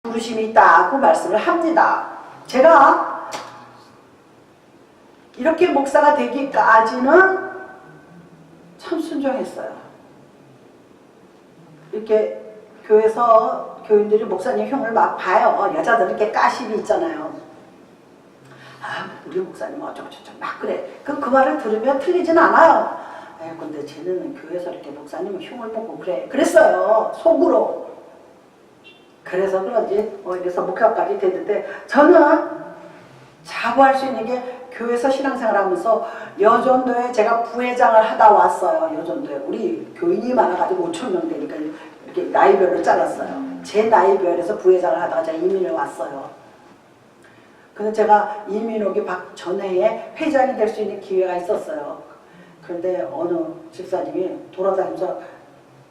부르심이 있다고 말씀을 합니다. 제가 이렇게 목사가 되기까지는 참 순종했어요. 이렇게 교회에서 교인들이 목사님 흉을 막 봐요. 여자들 이렇게 까십이 있잖아요. 아, 우리 목사님 어쩌고저쩌고 막 그래. 그 말을 들으면 틀리진 않아요. 근데 쟤는 교회에서 이렇게 목사님 흉을 보고 그래. 그랬어요. 속으로. 그래서 그런지 그래서 목사까지 됐는데 저는 자부할 수 있는 게 교회에서 신앙생활 하면서 여전도에 제가 부회장을 하다 왔어요. 여전도에 우리 교인이 많아가지고 5,000명 되니까 이렇게 나이별로 잘랐어요. 제 나이별에서 부회장을 하다가 제가 이민을 왔어요. 그래서 제가 이민 오기 전해에 회장이 될 수 있는 기회가 있었어요. 그런데 어느 집사님이 돌아다니면서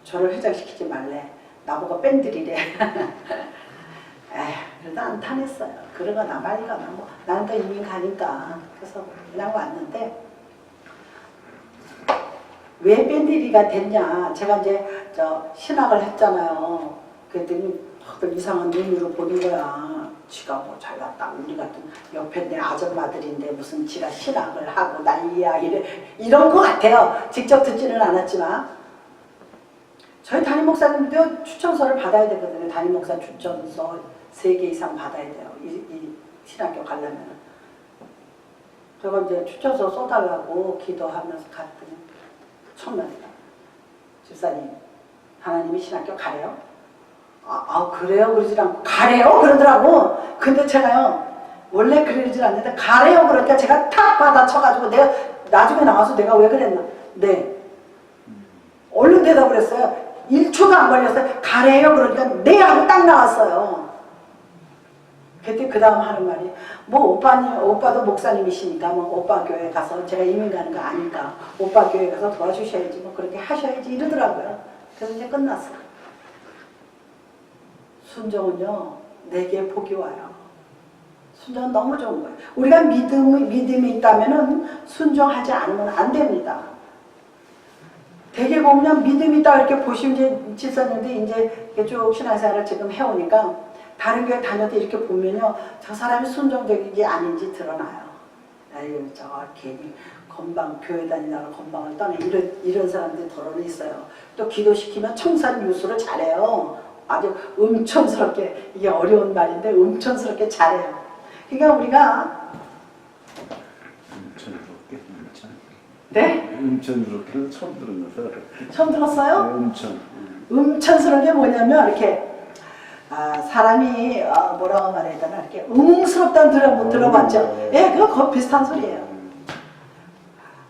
저를 회장시키지 말래. 나보고 뺀들이래. 그래도 안 타냈어요. 그러거나 말거나 뭐 나는 또 이민 가니까. 그래서 그냥 왔는데 왜 뺀들이가 됐냐. 제가 이제 신학을 했잖아요. 그랬더니 이상한 눈으로 보는 거야. 지가 뭐 잘났다. 우리 같은 옆에 내 아줌마들인데 무슨 지가 신학을 하고 난리야. 이런 거 같아요. 직접 듣지는 않았지만. 저희 담임 목사님도 추천서를 받아야 되거든요. 담임 목사 추천서 3개 이상 받아야 돼요. 이 신학교 가려면. 제가 이제 추천서 써달라고 기도하면서 갔더니 청년이다. 집사님, 하나님이 신학교 가래요? 그래요? 그러질 않고 가래요? 그러더라고. 근데 제가요 원래 그러질 않는데 가래요? 그러니까 제가 탁 받아쳐가지고 내가 나중에 나와서 내가 왜 그랬나? 네. 얼른 대답을 했어요. 1초도 안 걸렸어요. 가래요? 그러니까 네 하고 딱 나왔어요. 그때 그 다음 하는 말이 뭐 오빠도 목사님이시니까 뭐 오빠 교회 가서 제가 이민 가는 거 아니까 오빠 교회 가서 도와주셔야지 뭐 그렇게 하셔야지 이러더라고요. 그래서 이제 끝났어요. 순종은요 내게 복이 와요. 순종은 너무 좋은 거예요. 우리가 믿음이 있다면은 순종하지 않으면 안 됩니다. 되게 보면 믿음이 있다 이렇게 보시면 집사님들이 이제 쭉 신앙생활을 지금 해오니까 다른 교회 다녀도 이렇게 보면요 저 사람이 순종적인지 아닌지 드러나요. 아유 저 괜히 건방 교회 다니다가 건방을 떠내 이런 사람들이 더러는 있어요. 또 기도시키면 청산유수를 잘해요. 아주 음천스럽게 이게 어려운 말인데 음천스럽게 잘해요. 그러니까 우리가 네? 음천스럽게는 처음 들었어요. 처음 들었어요? 네, 음천. 음천스러운 게 뭐냐면 이렇게 사람이 뭐라고 말해야 되나 이렇게 음웅스럽다는 들어봤죠? 예, 그거 비슷한 소리예요.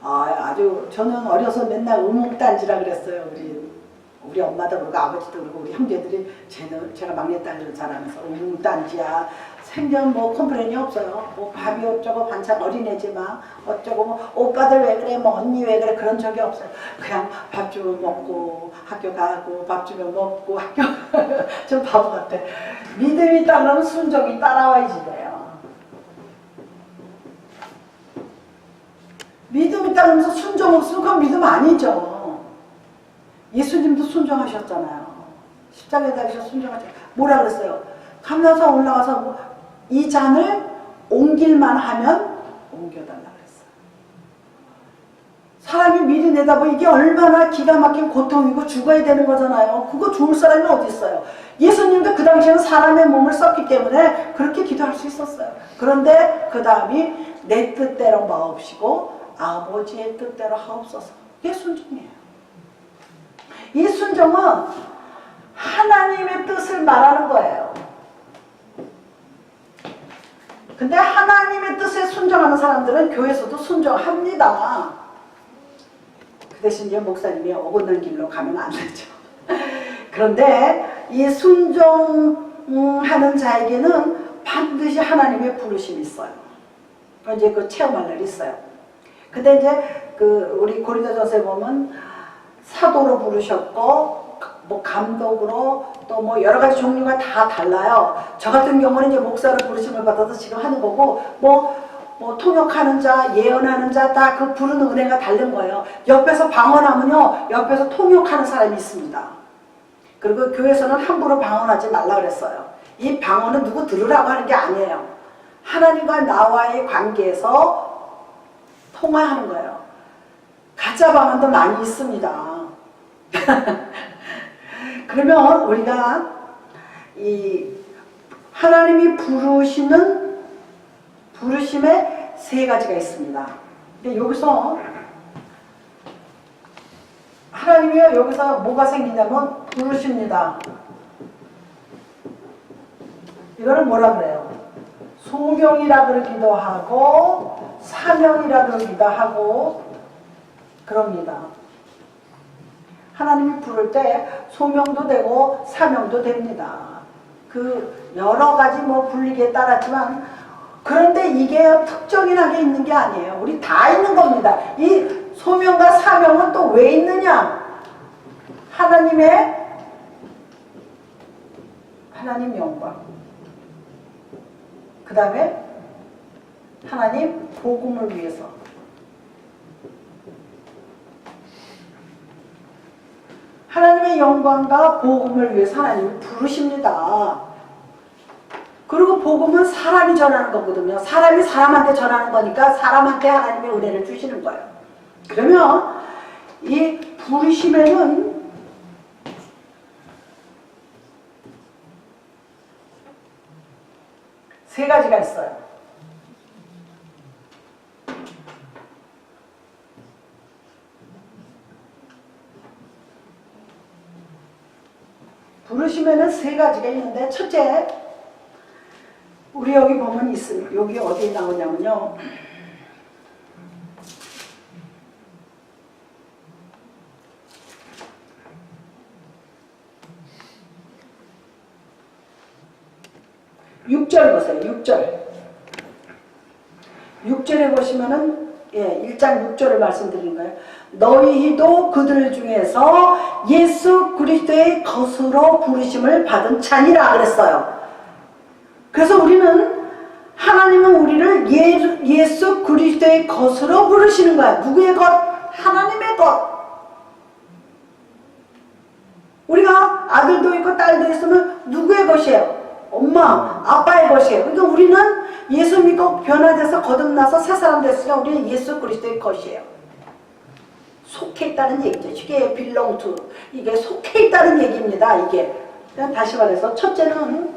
아주 저는 어려서 맨날 음웅단지라 그랬어요. 우리 엄마도 그러고 아버지도 그러고 우리 형제들이 제가 막내딸을 자라면서 음웅단지야. 생전 뭐 컴플레인이 없어요. 뭐 밥이 어쩌고 반찬 어린애지만 어쩌고 뭐 오빠들 왜 그래 뭐 언니 왜 그래 그런 적이 없어요. 그냥 밥 주면 먹고 학교 가고 밥 주면 먹고 학교 좀 바보 같아. 믿음이 있다 그러면 순종이 따라와야지 돼요. 믿음이 있다 그러면서 순종 없으면 그건 믿음 아니죠. 예수님도 순종하셨잖아요. 십자가에 달리셔서 순종하셨잖아요. 뭐라 그랬어요? 가면서 올라가서 뭐 이 잔을 옮길만 하면 옮겨달라 그랬어요. 사람이 미리 내다보면 이게 얼마나 기가 막힌 고통이고 죽어야 되는 거잖아요. 그거 좋을 사람이 어디 있어요. 예수님도 그 당시에는 사람의 몸을 썼기 때문에 그렇게 기도할 수 있었어요. 그런데 그 다음이 내 뜻대로 마옵시고 아버지의 뜻대로 하옵소서. 이게 순종이에요. 이 순종은 하나님의 뜻을 말하는 거예요. 근데 하나님의 뜻에 순종하는 사람들은 교회에서도 순종합니다. 그 대신 이제 목사님이 어긋난 길로 가면 안 되죠. 그런데 이 순종하는 자에게는 반드시 하나님의 부르심이 있어요. 이제 그 체험할 날이 있어요. 근데 이제 우리 고린도전서에 보면 사도로 부르셨고 뭐 감독으로 또 뭐 여러 가지 종류가 다 달라요. 저 같은 경우는 이제 목사로 부르심을 받아서 지금 하는 거고 뭐 통역하는 자, 예언하는 자 다 그 부르는 은혜가 다른 거예요. 옆에서 방언하면요 옆에서 통역하는 사람이 있습니다. 그리고 교회에서는 함부로 방언하지 말라 그랬어요. 이 방언은 누구 들으라고 하는 게 아니에요. 하나님과 나와의 관계에서 통화하는 거예요. 가짜 방언도 많이 있습니다. 그러면 우리가 이 하나님이 부르심에 세 가지가 있습니다. 근데 여기서 하나님이 여기서 뭐가 생기냐면 부르십니다. 이거는 뭐라 그래요? 소명이라 그러기도 하고 사명이라 그러기도 하고 그럽니다. 하나님이 부를 때 소명도 되고 사명도 됩니다. 그 여러 가지 뭐 불리기에 따랐지만 그런데 이게 특정인하게 있는 게 아니에요. 우리 다 있는 겁니다. 이 소명과 사명은 또 왜 있느냐? 하나님 영광. 그 다음에 하나님 복음을 위해서. 하나님의 영광과 복음을 위해서 하나님이 부르십니다. 그리고 복음은 사람이 전하는 거거든요. 사람이 사람한테 전하는 거니까 사람한테 하나님의 은혜를 주시는 거예요. 그러면 이 부르심에는 세 가지가 있어요. 부르심에는 세 가지가 있는데 첫째, 우리 여기 보면 있습니다. 여기 어디에 나오냐면요. 육절 보세요. 6절. 6절에 보시면은 1장 6절을 말씀드린 거예요. 너희도 그들 중에서 예수 그리스도의 것으로 부르심을 받은 자니라 그랬어요. 그래서 우리는 하나님은 우리를 예수 그리스도의 것으로 부르시는 거야. 누구의 것? 하나님의 것. 우리가 아들도 있고 딸도 있으면 누구의 것이에요? 엄마, 아빠의 것이에요. 그러니까 우리는 예수 믿고 변화돼서 거듭나서 새 사람 됐으니까 우리는 예수 그리스도의 것이에요. 속해 있다는 얘기죠. 이게 belong to. 이게 속해 있다는 얘기입니다. 이게. 다시 말해서 첫째는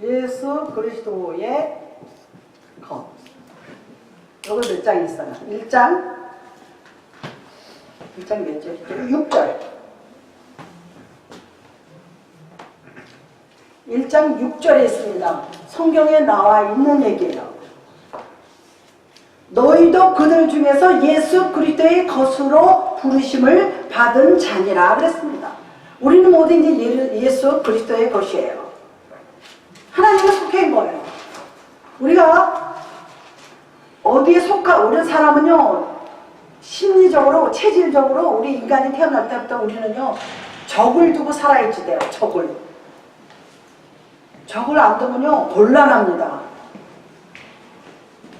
예수 그리스도의 것. 여기 몇 장이 있어요? 1장 몇 절이죠? 6절. 1장 6절에 있습니다. 성경에 나와 있는 얘기예요. 너희도 그들 중에서 예수 그리스도의 것으로 부르심을 받은 자니라 그랬습니다. 우리는 모두 이제 예수 그리스도의 것이에요. 하나님의 속해인 거예요. 우리가 어디에 우리 사람은요, 심리적으로, 체질적으로 우리 인간이 태어날 때부터 우리는요, 적을 두고 살아야지 돼요. 적을 안 두면요, 곤란합니다.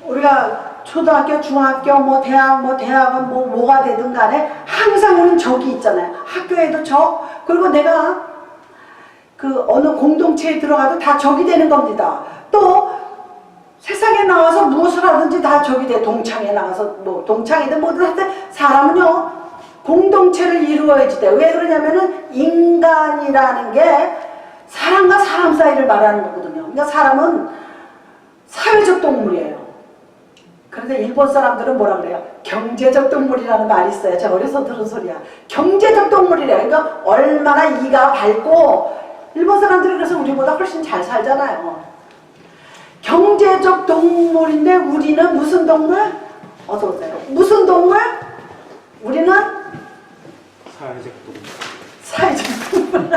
우리가 초등학교, 중학교, 대학은 뭐가 되든 간에 항상 우리는 적이 있잖아요. 학교에도 적, 그리고 내가 어느 공동체에 들어가도 다 적이 되는 겁니다. 또 세상에 나와서 무엇을 하든지 다 적이 돼. 동창에 나가서 동창이든 뭐든 할 때 사람은요 공동체를 이루어야지 돼. 왜 그러냐면은 인간이라는 게 사람과 사람 사이를 말하는 거거든요. 그러니까 사람은 사회적 동물이에요. 그런데 일본 사람들은 뭐라 그래요? 경제적 동물이라는 말이 있어요. 제가 어려서 들은 소리야. 경제적 동물이래요. 그러니까 얼마나 이가 밝고, 일본 사람들이 그래서 우리보다 훨씬 잘 살잖아요. 경제적 동물인데 우리는 무슨 동물? 어서 오세요. 무슨 동물? 우리는 사회적 동물. 사회적 동물.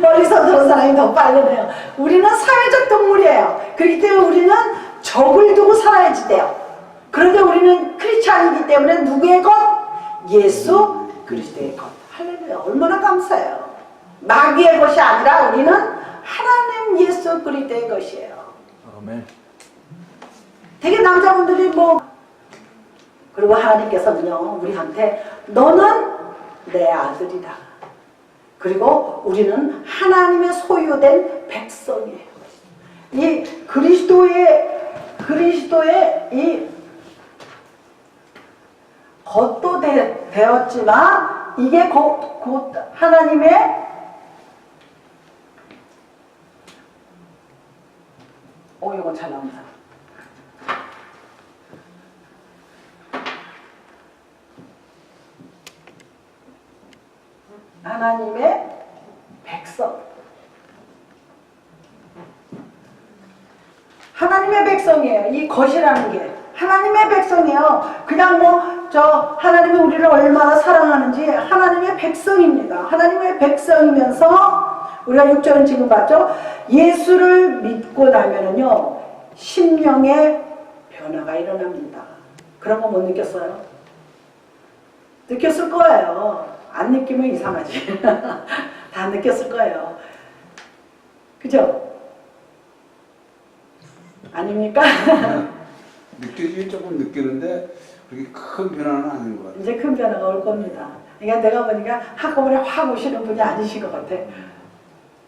멀리서 들은 사람이 더 빠르네요. 우리는 사회적 동물이에요. 그렇기 때문에 우리는 적을 두고 살아야지 돼요. 그런데 우리는 크리스찬이기 때문에 누구의 것? 예수 그리스도의 것. 할렐루야. 얼마나 감사해요. 마귀의 것이 아니라 우리는 하나님 예수 그리스도의 것이에요. 아멘. 되게 남자분들이 뭐 그리고 하나님께서는요 우리한테 너는 내 아들이다. 그리고 우리는 하나님의 소유된 백성이에요. 이 그리스도의 이 겉도 되었지만 이게 곧 하나님의 이건 잘 나옵니다. 하나님의 백성. 하나님의 백성이에요. 이 것이라는 게 하나님의 백성이에요. 그냥 뭐 하나님이 우리를 얼마나 사랑하는지 하나님의 백성입니다. 하나님의 백성이면서 우리가 6절은 지금 봤죠? 예수를 믿고 나면은요 심령의 변화가 일어납니다. 그런 거 못 느꼈어요? 느꼈을 거예요. 안 느끼면 이상하지. 다 느꼈을 거예요. 그죠? 아닙니까? 느끼긴 조금 느끼는데 그렇게 큰 변화는 아닌 것 같아요. 이제 큰 변화가 올 겁니다. 그러니까 내가 보니까 한꺼번에 확 오시는 분이 아니신 것 같아.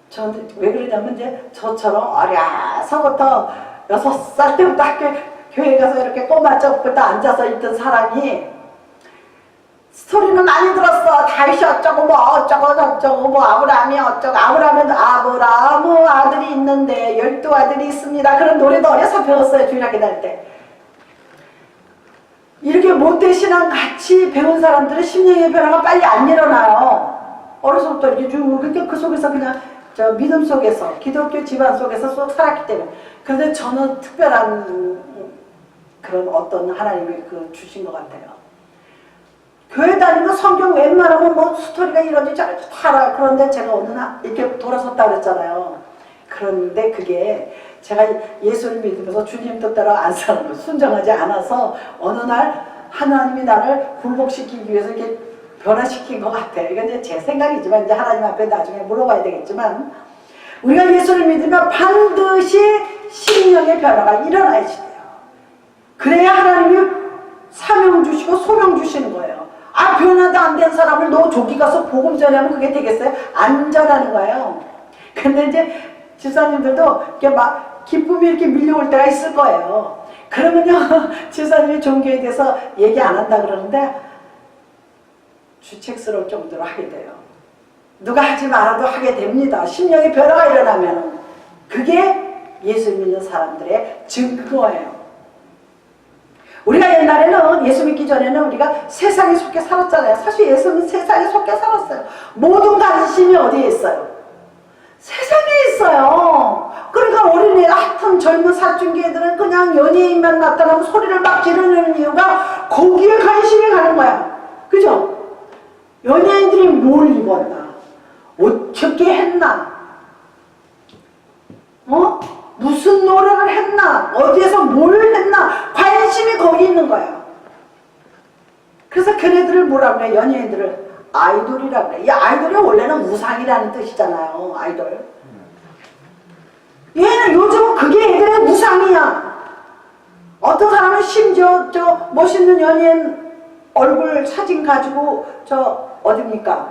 저는 왜 그러냐면 이제 저처럼 어려서부터 6살 때부터 교회 가서 이렇게 꼬마쪽부터 앉아서 있던 사람이 스토리는 많이 들었어. 다윗이 어쩌고 뭐 어쩌고 저쩌고 뭐 아브라함이 어쩌고 아브라함은 아브라함 아들이 있는데 12아들이 있습니다. 그런 노래도 어려서 배웠어요. 주일학교 다닐 때. 이렇게 모태신앙 같이 배운 사람들은 심령의 변화가 빨리 안 일어나요. 어려서부터 이렇게 쭉 그 속에서 그냥 믿음 속에서 기독교 집안 속에서 쏙 살았기 때문에. 그런데 저는 특별한 그런 어떤 하나님이 주신 것 같아요. 교회 다니고 성경 웬만하면 뭐 스토리가 이러지 저러지 다 알아. 그런데 제가 어느 날 이렇게 돌아섰다 그랬잖아요. 그런데 그게 제가 예수를 믿으면서 주님 뜻대로 안 살고 순종하지 않아서 어느 날 하나님이 나를 굴복시키기 위해서 이렇게 변화시킨 것 같아요. 이건 이제 제 생각이지만 이제 하나님 앞에 나중에 물어봐야 되겠지만 우리가 예수를 믿으면 반드시 심령의 변화가 일어나야지 돼요. 그래야 하나님이 사명 주시고 소명 주시는 거예요. 변화도 안 된 사람을 너 조기 가서 복음 전하면 그게 되겠어요? 안 전하는 거예요. 근데 이제 집사님들도 이렇게 막 기쁨이 이렇게 밀려올 때가 있을 거예요. 그러면요, 집사님이 종교에 대해서 얘기 안 한다 그러는데 주책스러울 정도로 하게 돼요. 누가 하지 말아도 하게 됩니다. 심령의 변화가 일어나면 그게 예수 믿는 사람들의 증거예요. 우리가 옛날에는 예수 믿기 전에는 우리가 세상에 속해 살았잖아요. 사실 예수는 세상에 속해 살았어요. 모든 관심이 어디에 있어요? 세상에 있어요. 그러니까 어린애 하여튼 젊은 사춘기 애들은 그냥 연예인만 나타나면 소리를 막 지르는 이유가 거기에 관심이 가는 거야. 그죠? 연예인들이 뭘 입었나? 어떻게 했나? 무슨 노래를 했나? 어디에서 뭘 했나? 관심이 거기 있는 거야. 그래서 걔네들을 뭐라 그래? 연예인들을 아이돌이라 그래. 이 아이돌이 원래는 우상이라는 뜻이잖아요. 아이돌. 얘는 요즘은 그게 애들의 우상이야. 어떤 사람은 심지어 멋있는 연예인 얼굴 사진 가지고 어딥니까?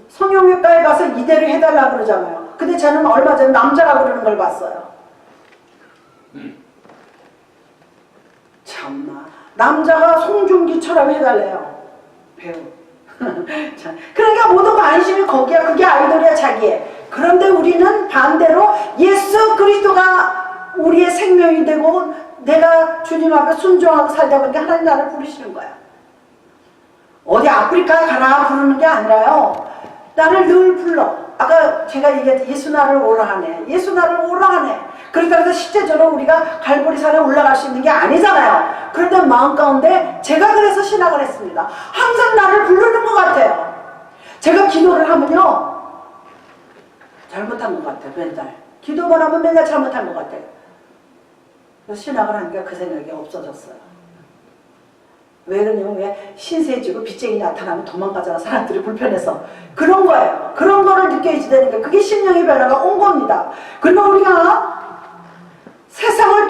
성형외과에 가서 이대를 해달라고 그러잖아요. 근데 저는 얼마 전에 남자가 그러는 걸 봤어요. 참나. 남자가 송중기처럼 해달래요. 배우. 그러니까 모든 관심이 거기야. 그게 아이돌이야, 자기의. 그런데 우리는 반대로 예수 그리스도가 우리의 생명이 되고 내가 주님 앞에 순종하고 살다 보니까 하나님 나를 부르시는 거야. 어디 아프리카 가라 부르는 게 아니라요. 나를 늘 불러. 아까 제가 얘기했듯이 예수 나를 오라 하네. 예수 나를 오라 하네. 그러니까 그래서 실제적으로 우리가 갈보리산에 올라갈 수 있는 게 아니잖아요. 그런데 마음 가운데 제가 그래서 신학을 했습니다. 항상 나를 부르는 것 같아요. 제가 기도를 하면요. 잘못한 것 같아요. 맨날. 기도만 하면 맨날 잘못한 것 같아요. 그래서 신학을 하니까 그 생각이 없어졌어요. 왜 그러냐면 왜 신세지고 빚쟁이 나타나면 도망가잖아. 사람들이 불편해서. 그런 거예요. 그런 거를 느껴야지 되는 거예요. 그게 심령의 변화가 온 겁니다. 그리고 우리가 세상을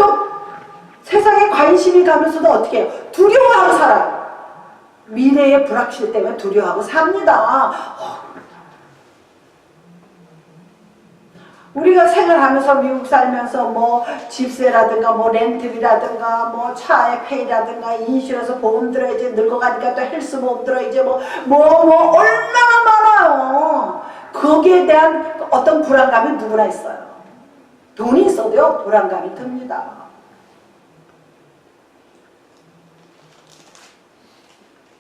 세상에 관심이 가면서도 어떻게 해요? 두려워하고 살아요. 미래의 불확실 때문에 두려워하고 삽니다. 우리가 생활하면서 미국 살면서 뭐 집세라든가 뭐 렌트비라든가 뭐 차의 페이라든가 인슈런스 보험 들어야지, 늙어가니까 또 헬스 보험 들어야지, 뭐 얼마나 많아요. 거기에 대한 어떤 불안감이 누구나 있어요. 돈이 있어도요 불안감이 듭니다.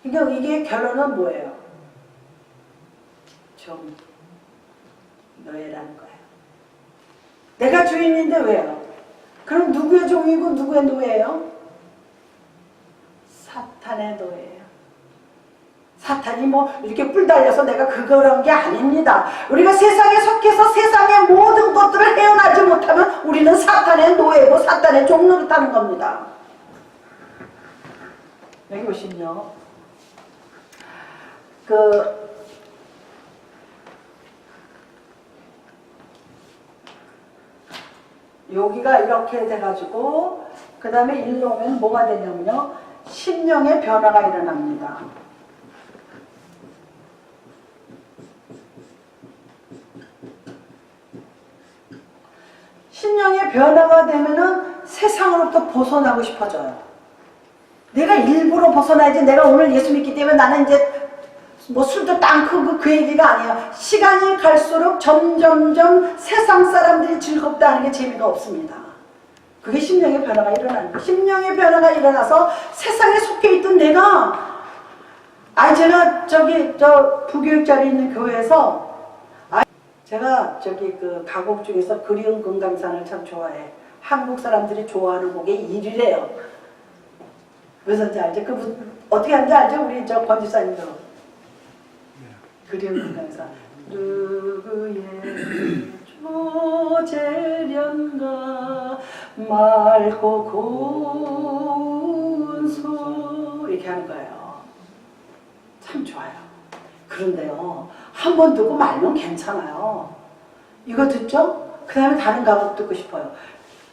그러니까 이게 결론은 뭐예요? 좀 노예라는 거예요. 내가 주인인데 왜요? 그럼 누구의 종이고 누구의 노예예요? 사탄의 노예예요. 사탄이 뭐 이렇게 뿔 달려서 내가 그거란 게 아닙니다. 우리가 세상에 속해서 세상의 모든 것들을 헤어나지 못하면 우리는 사탄의 노예고 사탄의 종로를 타는 겁니다. 여기 보시면요. 여기가 이렇게 돼가지고 그 다음에 일로 오면 뭐가 되냐면요. 심령의 변화가 일어납니다. 심령의 변화가 되면은 세상으로부터 벗어나고 싶어져요. 내가 일부러 벗어나야지, 내가 오늘 예수 믿기 때문에 나는 이제 뭐 술도 땅 그 얘기가 아니에요. 시간이 갈수록 점점점 세상 사람들이 즐겁다는 게 재미가 없습니다. 그게 심령의 변화가 일어나는 거예요. 심령의 변화가 일어나서 세상에 속해 있던 내가, 제가 저 부교육자리 있는 교회에서 제가 그 가곡 중에서 그리운 금강산을 참 좋아해. 한국 사람들이 좋아하는 곡의 1위래요. 왜서인지 알죠? 그분 어떻게 하는지 알죠? 우리 저 권지사님도. 그리운 금강산. 누구의 조재련가 맑고 고운 소, 이렇게 하는 거예요. 참 좋아요. 그런데요, 한 번 듣고 말면 괜찮아요. 이거 듣죠? 그 다음에 다른 가곡 듣고 싶어요.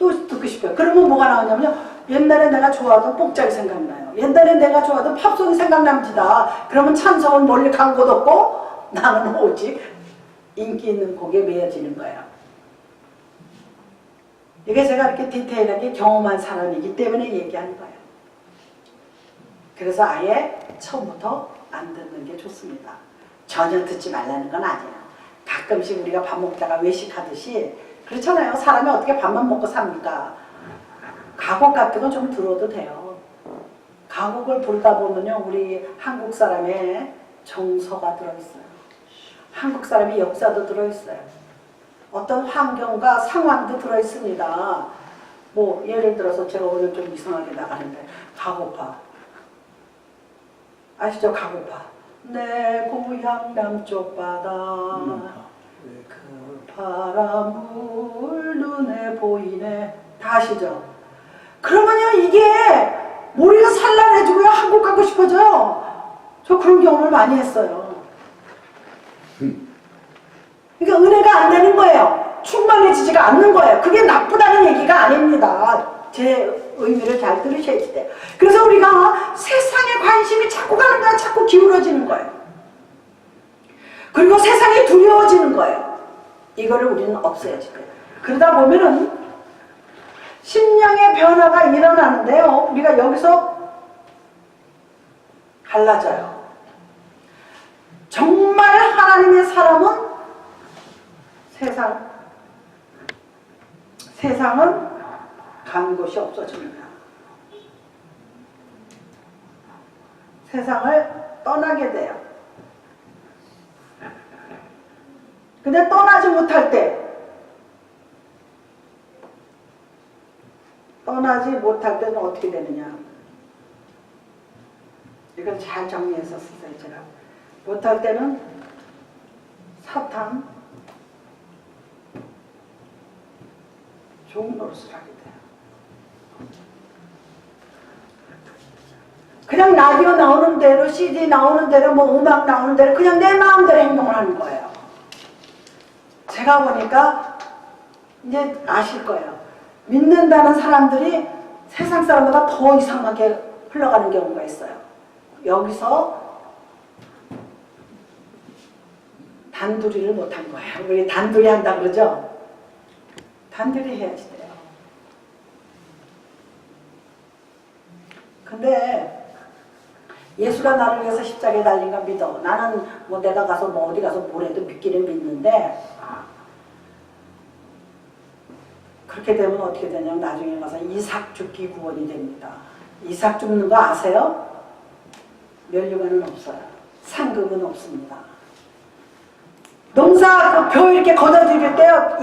또 듣고 싶어요. 그러면 뭐가 나오냐면요, 옛날에 내가 좋아하던 뽕짝이 생각나요. 옛날에 내가 좋아하던 팝송이 생각납니다. 그러면 찬송은 멀리 간 곳 없고 나는 오직 인기 있는 곡에 매여지는 거예요. 이게 제가 이렇게 디테일하게 경험한 사람이기 때문에 얘기하는 거예요. 그래서 아예 처음부터 안 듣는 게 좋습니다. 전혀 듣지 말라는 건 아니에요. 가끔씩 우리가 밥 먹다가 외식하듯이 그렇잖아요. 사람이 어떻게 밥만 먹고 삽니까? 가곡 같은 건 좀 들어도 돼요. 가곡을 부르다 보면요, 우리 한국 사람의 정서가 들어있어요. 한국 사람의 역사도 들어있어요. 어떤 환경과 상황도 들어있습니다. 뭐 예를 들어서 제가 오늘 좀 이상하게 나가는데, 가고파 아시죠? 가고파. 내 고향 남쪽 바다 그 바람물 눈에 보이네. 다 아시죠? 그러면요, 이게 머리가 산란해지고요, 한국 가고 싶어져요. 저 그런 경험을 많이 했어요. 그러니까 은혜가 안 되는 거예요. 충만해지지가 않는 거예요. 그게 나쁘다는 얘기가 아닙니다. 제 의미를 잘 들으셔야 돼요. 그래서 우리가 세상에 관심이 자꾸 가는 거야. 자꾸 기울어지는 거예요. 그리고 세상이 두려워지는 거예요. 이거를 우리는 없애야지 돼요. 그러다 보면은 심령의 변화가 일어나는데요, 우리가 여기서 갈라져요. 정말 하나님의 사람은 세상은 간 곳이 없어집니다. 세상을 떠나게 돼요. 근데 떠나지 못할 때는 어떻게 되느냐. 이걸 잘 정리해서 쓰세요. 제가 못할 때는 사탄 종노릇을 하게 돼요. 그냥 라디오 나오는 대로, CD 나오는 대로, 뭐 음악 나오는 대로 그냥 내 마음대로 행동을 하는 거예요. 제가 보니까 이제 아실 거예요. 믿는다는 사람들이 세상 사람보다 더 이상하게 흘러가는 경우가 있어요. 여기서 단둘이를 못한 거예요. 우리 단둘이 한다 그러죠? 단둘이 해야지 돼요. 근데 예수가 나를 위해서 십자가에 달린 건 믿어. 나는 뭐 내가 가서 뭐 어디 가서 뭘 해도 믿기는 믿는데 그렇게 되면 어떻게 되냐면 나중에 가서 이삭 죽기 구원이 됩니다. 이삭 죽는 거 아세요? 면류관은 없어요. 상급은 없습니다. 농사 그 벼 이렇게 걷어들일 때요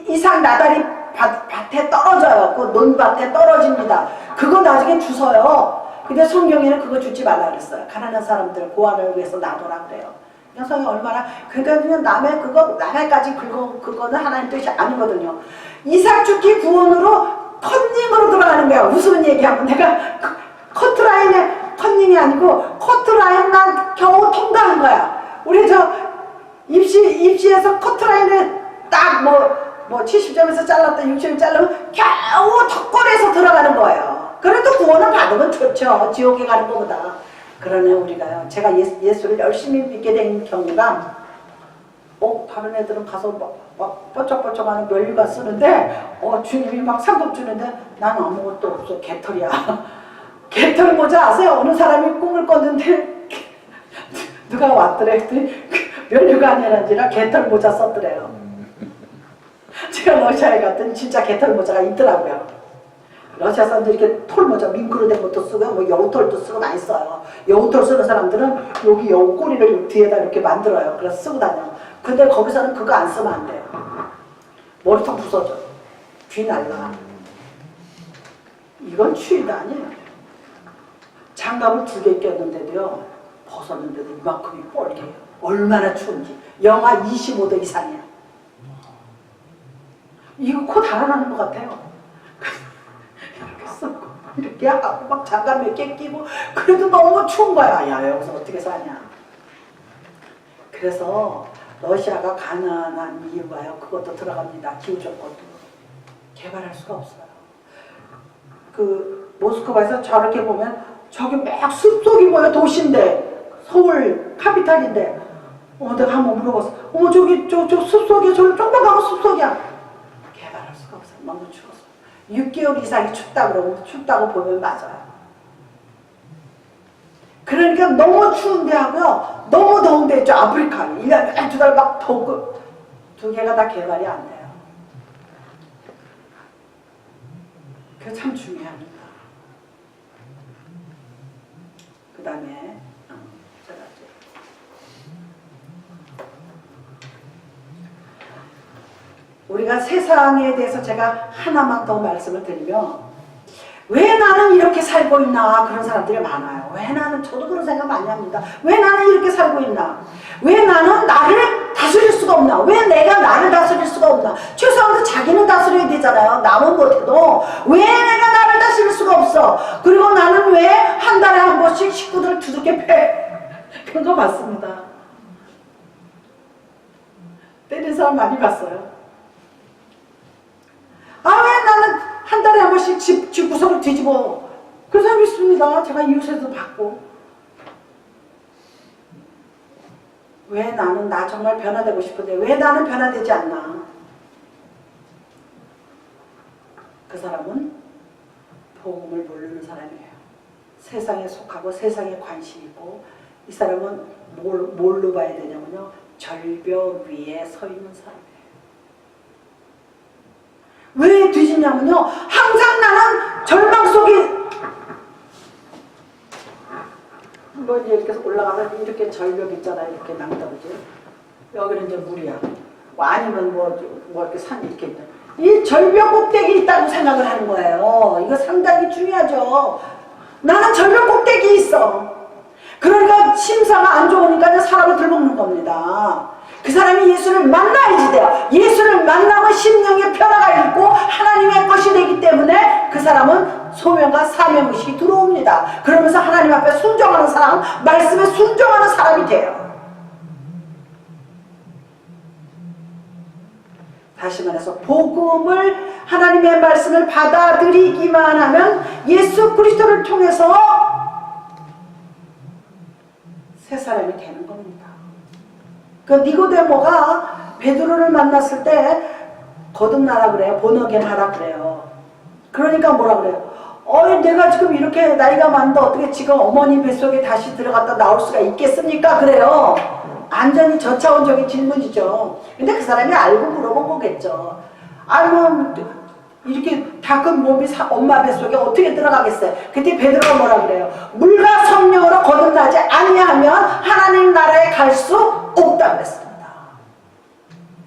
이삭 나달이 밭에 떨어져요. 그 논밭에 떨어집니다. 그거 나중에 주워요. 근데 성경에는 그거 주지 말라 그랬어요. 가난한 사람들 고아를 위해서 놔둬라 그래요. 성경이 얼마나 그러니까 그냥 남의 그거 남의까지 그거는 하나님 뜻이 아니거든요. 이삭 죽기 구원으로 컨닝으로 들어가는 거야. 무슨 얘기하면 내가 커트라인에 컨닝이 아니고 커트라인만 겨우 통과한 거야. 우리 저 입시에서 커트라인에 딱 뭐 70점에서 잘랐다 60점 잘라면 겨우 턱걸이에서 들어가는 거예요. 그래도 구원을 받으면 좋죠. 지옥에 가는 것보다. 그러네 우리가요. 제가 예수를 열심히 믿게 된 경우가 다른 애들은 가서 막 뻗쩍뻗쩍하는 면류관 쓰는데 주님이 막 상급 주는데 난 아무것도 없어. 개털이야. 개털 모자 아세요? 어느 사람이 꿈을 꿨는데 누가 왔더래 했더니 면류관이라지라 개털 모자 썼더래요. 제가 러시아에 갔더니 진짜 개털 모자가 있더라고요. 러시아 사람들이 이렇게 털 모자 밍크로 된 것도 쓰고 뭐 여우털도 쓰고 많이 써요. 여우털 쓰는 사람들은 여기 여우 꼬리를 뒤에다 이렇게 만들어요. 그래서 쓰고 다녀요. 근데 거기서는 그거 안 쓰면 안 돼요. 머리통 부서져. 귀 날라. 이건 추위도 아니에요. 장갑을 2개 꼈는데도요. 벗었는데도 이만큼이 뻘개요. 얼마나 추운지. 영하 25도 이상이야. 이거 코 달아나는 것 같아요. 이렇게 쓰고 이렇게 하고 막 장갑 몇 개 끼고 그래도 너무 추운 거야. 야 여기서 어떻게 사냐. 그래서 러시아가 가난한 이유가요. 그것도 들어갑니다. 기후조건도 개발할 수가 없어요. 그 모스크바에서 저렇게 보면 저기 막 숲속이 뭐야. 도시인데 서울 카피탈인데 내가 한번 물어봤어. 저기 저 숲속이야. 저기 조금만 가면 숲속이야. 개발할 수가 없어요. 너무 추워서 6개월 이상이 춥다 그러면 춥다고 보면 맞아요. 그러니까 너무 추운데 하고요. 너무 더운데 있죠. 아프리카 1년에 2달 막 더우고 2개가 다 개발이 안 돼요. 그게 참 중요합니다. 그 다음에 우리가 세상에 대해서 제가 하나만 더 말씀을 드리면 왜 나는 이렇게 살고 있나 그런 사람들이 많아요. 왜 나는 저도 그런 생각 많이 합니다. 왜 나는 이렇게 살고 있나? 왜 나는 나를 다스릴 수가 없나? 왜 내가 나를 다스릴 수가 없나? 최소한 자기는 다스려야 되잖아요. 남은 못해도 왜 내가 나를 다스릴 수가 없어? 그리고 나는 왜 한 달에 한 번씩 식구들을 두들겨 패? 그런 거 봤습니다. 때리는 사람 많이 봤어요. 왜 나는 한 달에 한 번씩 집 구석을 뒤집어. 그 사람 있습니다. 제가 이웃에도 봤고. 왜 나는 나 정말 변화되고 싶은데 왜 나는 변화되지 않나? 그 사람은 복음을 모르는 사람이에요. 세상에 속하고 세상에 관심이 있고 이 사람은 뭘로 봐야 되냐면요. 절벽 위에 서 있는 사람이에요. 왜 뒤집냐면요. 항상 나는 절망 속에 뭐 이렇게 올라가면 이렇게 절벽 있잖아요. 이렇게 낭떠러지. 여기는 이제 물이야. 아니면 뭐 이렇게 산이 이렇게 있다. 이 절벽 꼭대기 있다고 생각을 하는 거예요. 이거 상당히 중요하죠. 나는 절벽 꼭대기 있어. 그러니까 심사가 안 좋으니까 사람을 들먹는 겁니다. 그 사람이 예수를 만나야지 돼요. 예수를 만나면 심령의 변화가 있고 하나님의 것이 되기 때문에 그 사람은 소명과 사명의식이 들어옵니다. 그러면서 하나님 앞에 순종하는 사람, 말씀에 순종하는 사람이 돼요. 다시 말해서 복음을 하나님의 말씀을 받아들이기만 하면 예수 그리스도를 통해서 새 사람이 되는 겁니다. 그 니고데모가 베드로를 만났을 때 거듭나라 그래요. 본어겐 하라 그래요. 그러니까 뭐라 그래요? 내가 지금 이렇게 나이가 많은데 어떻게 지금 어머니 뱃속에 다시 들어갔다 나올 수가 있겠습니까? 그래요. 완전히 저차원적인 질문이죠. 근데 그 사람이 알고 물어본 거겠죠. 뭐 이렇게 다 큰 몸이 엄마 뱃속에 어떻게 들어가겠어요? 그때 베드로가 뭐라 그래요? 물과 성령으로 거듭나지 아니하면 하나님 나라에 갈 수 없다고 했습니다.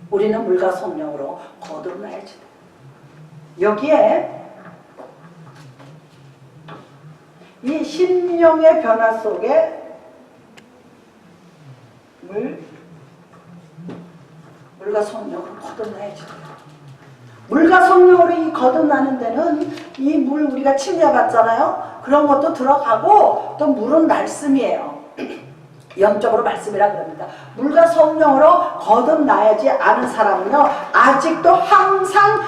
우리는 물과 성령으로 거듭나야지. 여기에 이 심령의 변화 속에 물과 성령으로 거듭나야지. 물과 성령으로 이 거듭나는 데는 이 물 우리가 침례받잖아요. 그런 것도 들어가고 또 물은 말씀이에요. 영적으로 말씀이라 그럽니다. 물과 성령으로 거듭나야지 않은 사람은요 아직도 항상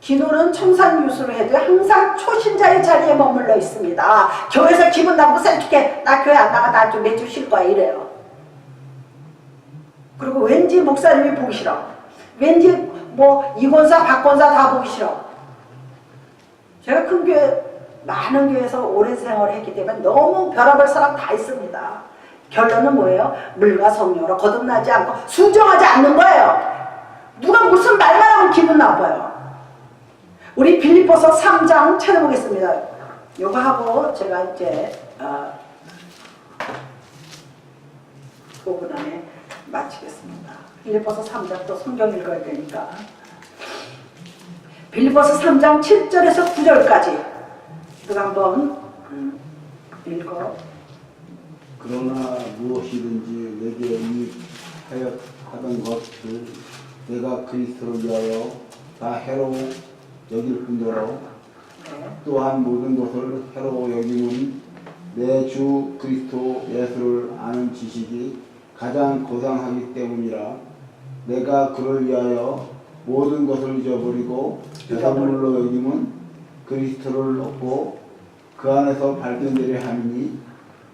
기도는 청산유수로 해도 항상 초신자의 자리에 머물러 있습니다. 교회에서 기분 나쁘고 셀쭉해 나 교회 안 나가 나 좀 몇 주 쉴 거야 이래요. 그리고 왠지 목사님이 보기 싫어. 왠지 뭐 이권사 박권사 다 보기 싫어. 제가 큰 교회 많은 교회에서 오랜 생활을 했기 때문에 너무 별의별 사람 다 있습니다. 결론은 뭐예요? 물과 성령으로 거듭나지 않고 순종하지 않는 거예요. 누가 무슨 말만 하면 기분 나빠요. 우리 빌립보서 3장 찾아보겠습니다. 요거 하고 제가 이제 5분 안에 마치겠습니다. 빌립보서 3장 또 성경 읽어야 되니까. 빌립보서 3장 7절에서 9절까지 누가 한번 읽어. 그러나 무엇이든지 내게 유익하여 하던 것을 내가 그리스도를 위하여 다 해로 여길 뿐더러 또한 모든 것을 해로 여김은 내 주 그리스도 예수를 아는 지식이 가장 고상하기 때문이라. 내가 그를 위하여 모든 것을 잊어버리고 배설물로 여김은 그리스도를 얻고 그 안에서 발견되려 함이니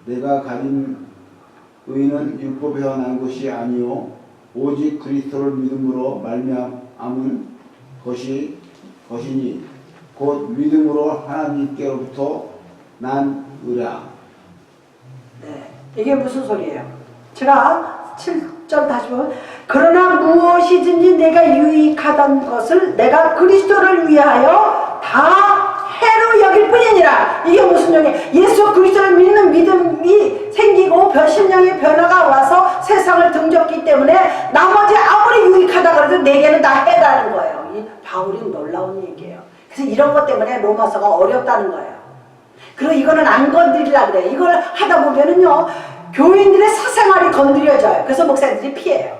내가 가진 의는 율법에서 난 것이 아니요 오직 그리스도를 믿음으로 말미암은 것이니 곧 믿음으로 하나님께로부터 난 의라. 네, 이게 무슨 소리예요? 제가 7절 다시 보면 그러나 무엇이든지 내가 유익하던 것을 내가 그리스도를 위하여 다 해로 여길 뿐이니라. 이게 무슨 얘기예요? 예수 그리스도를 믿는 믿음이 생기고 심령의 변화가 와서 세상을 등졌기 때문에 나머지 아무리 유익하다 그래도 내게는 다 해라는 거예요. 이 바울이 놀라운 얘기예요. 그래서 이런 것 때문에 로마서가 어렵다는 거예요. 그리고 이거는 안 건드리려고 그래요. 이걸 하다 보면은요 교인들의 사생활이 건드려져요. 그래서 목사님들이 피해요.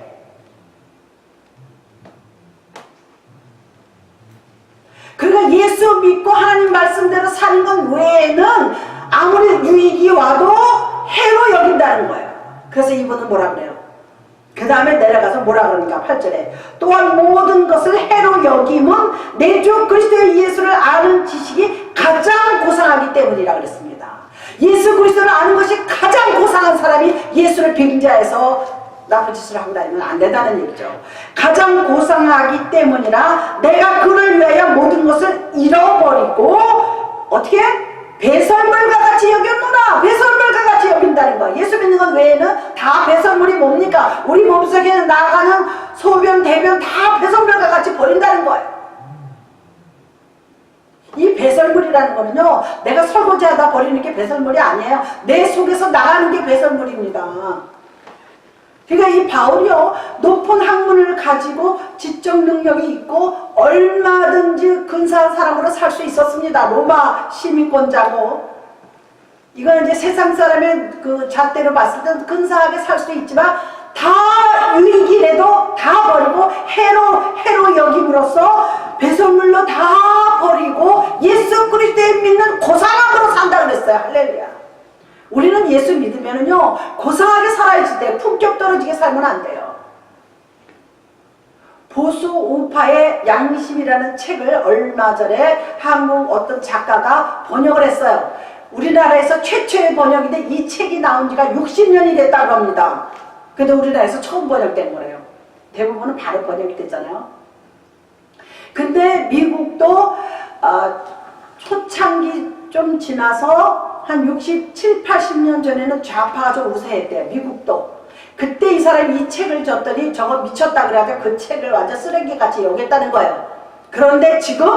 그러니까 예수 믿고 하나님 말씀대로 사는 것 외에는 아무리 유익이 와도 해로 여긴다는 거예요. 그래서 이분은 뭐라 그래요? 그 다음에 내려가서 뭐라 그러니까 8절에 또한 모든 것을 해로 여김은 내 주 그리스도 예수를 아는 지식이 가장 고상하기 때문이라 그랬습니다. 예수 그리스도를 아는 것이 가장 고상한 사람이 예수를 빙자해서 나쁜 짓을 하고 다니면 안 된다는 얘기죠. 가장 고상하기 때문이라 내가 그를 위하여 모든 것을 잃어버리고 어떻게? 배설물과 같이 여겼노라. 배설물과 같이 여긴다는 거야. 예수 믿는 것 외에는 다 배설물이 뭡니까? 우리 몸속에 나가는 소변, 대변 다 배설물과 같이 버린다는 거예요. 이 배설물이라는 거는요 내가 설거지하다 버리는 게 배설물이 아니에요. 내 속에서 나가는 게 배설물입니다. 그러니까 이 바울이요 높은 학문을 가지고 지적 능력이 있고 얼마든지 근사한 사람으로 살 수 있었습니다. 로마 시민권자고 이건 이제 세상 사람의 그 잣대로 봤을 때는 근사하게 살 수 있지만 다 유익이라도 다 버리고 해로 여김으로써 배설물로 다 버리고 예수 그리스도에 믿는 고상함으로 산다 그랬어요. 할렐루야. 우리는 예수 믿으면은요 고상하게 살아야지 돼. 품격 떨어지게 살면 안 돼요. 보수 우파의 양심이라는 책을 얼마 전에 한국 어떤 작가가 번역을 했어요. 우리나라에서 최초의 번역인데 이 책이 나온 지가 60년이 됐다고 합니다. 근데 우리나라에서 처음 번역된 거래요. 대부분은 바로 번역이 됐잖아요. 근데 미국도 초창기 좀 지나서 한 67, 80년 전에는 좌파가 좀 우세했대요. 미국도. 그때 이 사람이 이 책을 줬더니 저거 미쳤다 그래가지고 그 책을 완전 쓰레기같이 여겼다는 거예요. 그런데 지금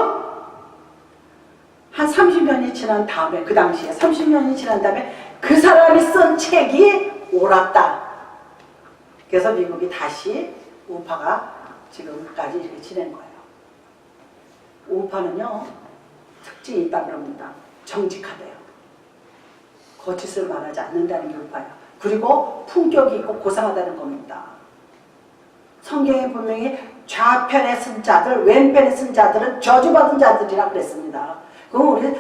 한 30년이 지난 다음에, 그 당시에 30년이 지난 다음에 그 사람이 쓴 책이 옳았다. 그래서 미국이 다시 우파가 지금까지 이렇게 지낸 거예요. 우파는요 특징이 있다고 합니다. 정직하대요. 거짓을 말하지 않는다는 게 우파예요. 그리고 품격이 있고 고상하다는 겁니다. 성경에 분명히 좌편에 쓴 자들, 왼편에 쓴 자들은 저주받은 자들이라 그랬습니다. 그럼 우리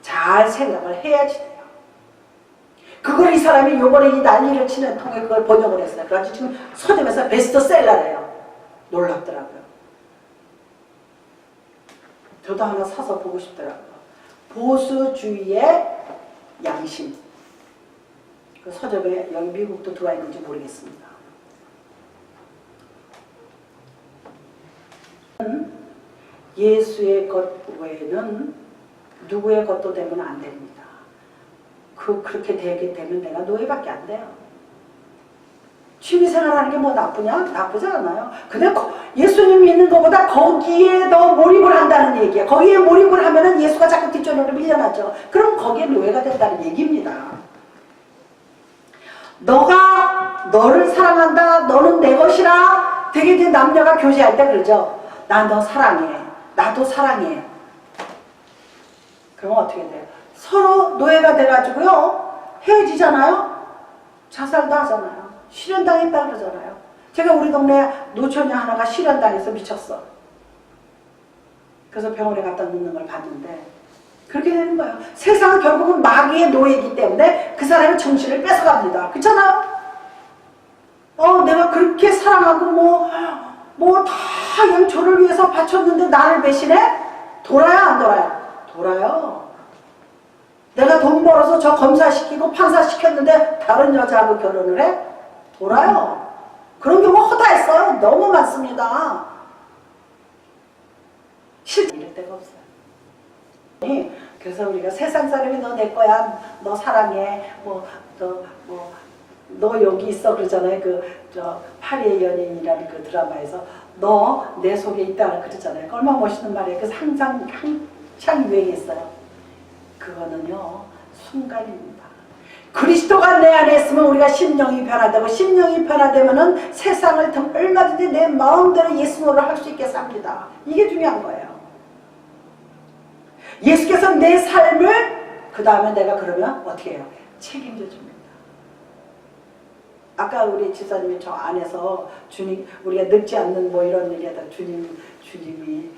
잘 생각을 해야지 돼요. 그걸 이 사람이 요번에 이 난리를 치는 통에 그걸 번역을 했어요. 그래서 지금 서점에서 베스트셀러래요. 놀랍더라고요. 저도 하나 사서 보고 싶더라고요. 보수주의의 양심. 그 서점에 여기 미국도 들어와 있는지 모르겠습니다. 예수의 것 외에는 누구의 것도 되면 안 됩니다. 그렇게 되게 되면 내가 노예밖에 안 돼요. 취미생활하는 게 뭐 나쁘냐? 나쁘지 않아요. 근데 예수님 믿는 것보다 거기에 더 몰입을 한다는 얘기야. 거기에 몰입을 하면은 예수가 자꾸 뒷전으로 밀려나죠. 그럼 거기에 노예가 된다는 얘기입니다. 너가 너를 사랑한다, 너는 내 것이라. 되게 이제 남녀가 교제할 때 그러죠. 나 너 사랑해, 나도 사랑해. 그럼 어떻게 돼요? 서로 노예가 돼가지고요 헤어지잖아요. 자살도 하잖아요. 실현당했다 그러잖아요. 제가 우리 동네 노처녀 하나가 실현당해서 미쳤어. 그래서 병원에 갖다 놓는 걸 봤는데 그렇게 되는 거예요. 세상은 결국은 마귀의 노예이기 때문에 그 사람의 정신을 뺏어갑니다. 그렇잖아요? 내가 그렇게 사랑하고 다 그냥 저를 위해서 바쳤는데 나를 배신해? 돌아요 안 돌아요? 돌아요. 내가 돈 벌어서 저 검사시키고 판사시켰는데 다른 여자하고 결혼을 해? 돌아요. 그런 경우 허다했어요. 너무 많습니다. 실제 이럴 데가 없어요. 그래서 우리가 세상 사람이 너 내 거야, 너 사랑해, 너 여기 있어 그러잖아요. 파리의 연인이라는 그 드라마에서 너 내 속에 있다 그러잖아요. 얼마나 멋있는 말이에요. 그래서 항상 유행했어요. 그거는요 순간입니다. 그리스도가 내 안에 있으면 우리가 심령이 변화되고 심령이 변화되면은 세상을 얼마든지 내 마음대로 예수 노릇을 할 수 있게 삽니다. 이게 중요한 거예요. 예수께서 내 삶을 그 다음에 내가 그러면 어떻게 해요? 책임져 줍니다. 아까 우리 집사님이 저 안에서 주님 우리가 늙지 않는 이런 얘기하다 주님이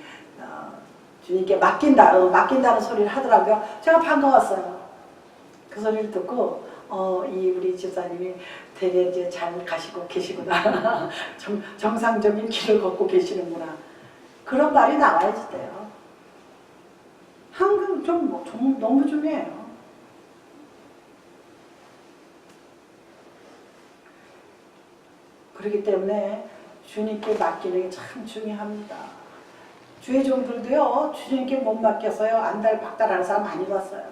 주님께 맡긴다는 소리를 하더라고요. 제가 반가웠어요. 그 소리를 듣고 이 우리 집사님이 되게 이제 잘 가시고 계시구나. 정상적인 길을 걷고 계시는구나. 그런 말이 나와야지 돼요. 한국 너무 중요해요. 그렇기 때문에 주님께 맡기는 게 참 중요합니다. 주의 종들도요 주님께 못 맡겨서요 안달박달하는 사람 많이 봤어요.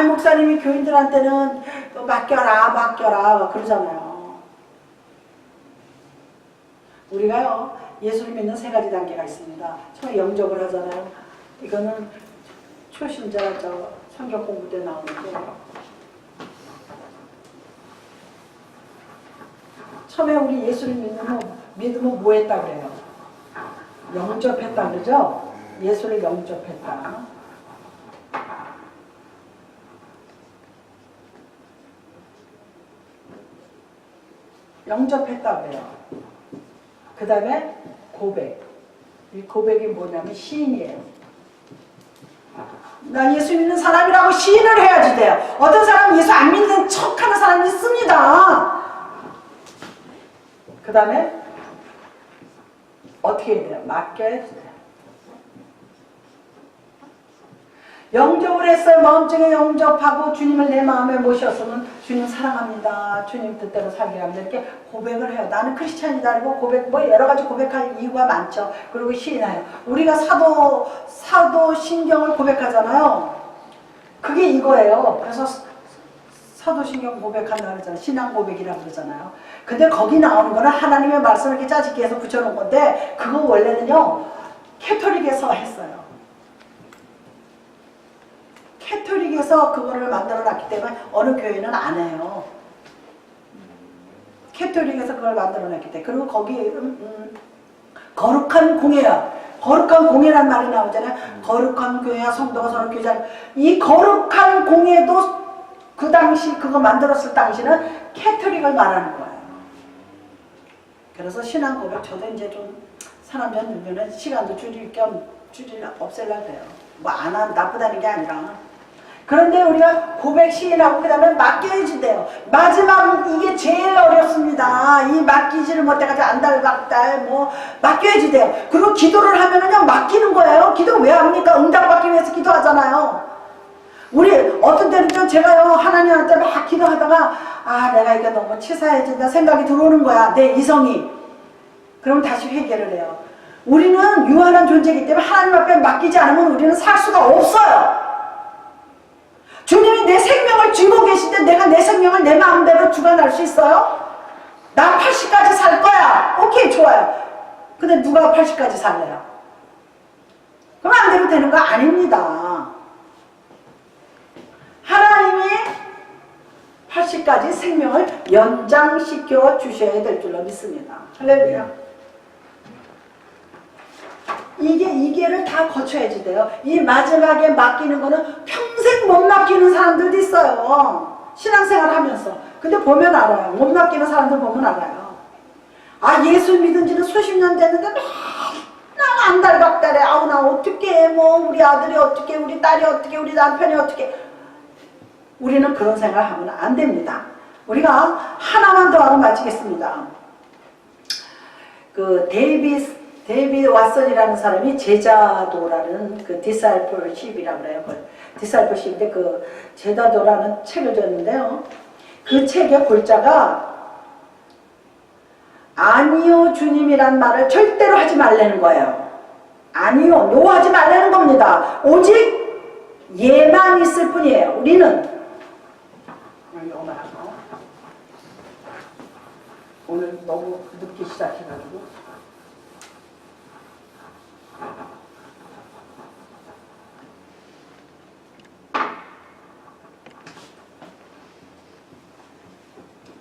목사님이 교인들한테는 맡겨라 그러잖아요. 우리가요 예수를 믿는 세 가지 단계가 있습니다. 처음에 영접을 하잖아요. 이거는 초신자 성경 공부 때 나오는데 처음에 우리 예수를 믿으면 뭐 했다 그래요? 영접했다 그러죠? 예수를 영접했다. 영접했다 그래요. 그 다음에 고백. 이 고백이 뭐냐면 시인이에요. 나 예수 믿는 사람이라고 시인을 해야지 돼요. 어떤 사람은 예수 안 믿는 척하는 사람이 있습니다. 그 다음에 어떻게 해야 돼요? 맡겨야 돼요. 영접을 했어요. 마음중에 영접하고 주님을 내 마음에 모셨으면 주님 사랑합니다. 주님 뜻대로 살게 합니다. 이렇게 고백을 해요. 나는 크리스찬이다. 그리고 고백, 뭐 여러 가지 고백할 이유가 많죠. 그리고 시인해요. 우리가 사도신경을 고백하잖아요. 그게 이거예요. 그래서 사도신경 고백한다 그러잖아요. 신앙 고백이라고 그러잖아요. 근데 거기 나오는 거는 하나님의 말씀을 이렇게 짜집기 해서 붙여놓은 건데 그거 원래는요 캐톨릭에서 했어요. 캐톨릭에서 그거를 만들어 놨기 때문에 어느 교회는 안 해요. 캐톨릭에서 그걸 만들어 놨기 때문에. 그리고 거기 거룩한 공예야. 거룩한 공예란 말이 나오잖아요. 거룩한 교회야 성도가 서로 교제하는. 이 거룩한 공예도 그 당시 그거 만들었을 당시는 캐톨릭을 말하는 거예요. 그래서 신앙 고백 저도 이제 좀 사람 좀 늘면은 시간도 없앨라 그래요. 뭐 안 하면 나쁘다는 게 아니라. 그런데 우리가 고백 시인하고 그 다음에 맡겨야지돼요. 마지막 이게 제일 어렵습니다. 이 맡기지를 못해가지고 안달박달 뭐 맡겨야지 돼요. 그리고 기도를 하면은요 맡기는 거예요. 기도 왜 합니까? 응답받기 위해서 기도하잖아요. 우리 어떤 때는 좀 제가요 하나님한테 막 기도하다가 아 내가 이게 너무 치사해진다 생각이 들어오는 거야. 내 이성이. 그러면 다시 회개를 해요. 우리는 유한한 존재이기 때문에 하나님 앞에 맡기지 않으면 우리는 살 수가 없어요. 주님이 내 생명을 쥐고 계신데 내가 내 생명을 내 마음대로 주관할 수 있어요? 나 80까지 살 거야. 오케이 좋아요. 근데 누가 80까지 살래요? 그럼 안 되면 되는 거 아닙니다. 하나님이 80까지 생명을 연장시켜 주셔야 될 줄로 믿습니다. 할렐루야. 이게를 다 거쳐야지 돼요. 이 마지막에 맡기는 거는 평생 못 맡기는 사람들도 있어요. 신앙생활 하면서. 근데 보면 알아요. 못 맡기는 사람들 보면 알아요. 아 예수 믿은 지는 수십 년 됐는데 맨날 안달박달해. 아우 나 어떻게 뭐 우리 아들이 어떻게 우리 딸이 어떻게 우리 남편이 어떻게. 우리는 그런 생각을 하면 안 됩니다. 우리가 하나만 더 하고 마치겠습니다. 그 데이비드 왓슨이라는 사람이 제자도라는 그 디사이플십이라고 그래요. 디사이플십인데 그 제자도라는 책을 줬는데요. 그 책의 골자가 아니요 주님이란 말을 절대로 하지 말라는 거예요. 아니요 노 하지 말라는 겁니다. 오직 예만 있을 뿐이에요. 우리는 오늘 너무 늦게 시작해가지고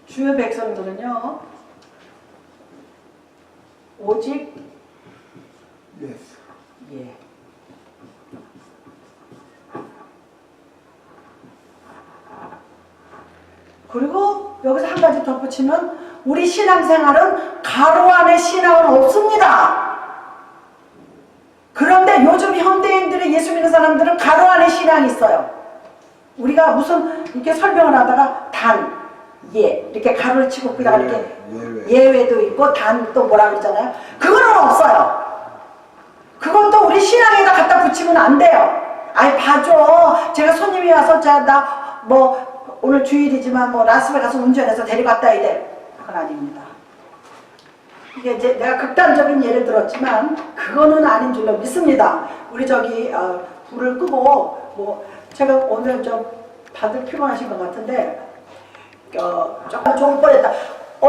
주의 백성들은요 오직 예. 그리고 여기서 한 가지 덧붙이면 우리 신앙생활은 가로 안에 신앙은 없습니다. 그런데 요즘 현대인들의 예수 믿는 사람들은 가로 안에 신앙이 있어요. 우리가 무슨 이렇게 설명을 하다가 단, 예 이렇게 가로를 치고 그다가 이렇게 예외도 있고 단 또 뭐라 그러잖아요. 그거는 없어요. 그것도 우리 신앙에다 갖다 붙이면 안 돼요. 아이 봐줘. 제가 손님이 와서 나 뭐 오늘 주일이지만 뭐 라스베가스 운전해서 데려갔다 해야 돼. 그건 아닙니다. 이게 이제 내가 극단적인 예를 들었지만 그거는 아닌 줄로 믿습니다. 우리 저기 불을 끄고 뭐 제가 오늘 좀 다들 피곤하신 것 같은데 조금 뻔했다.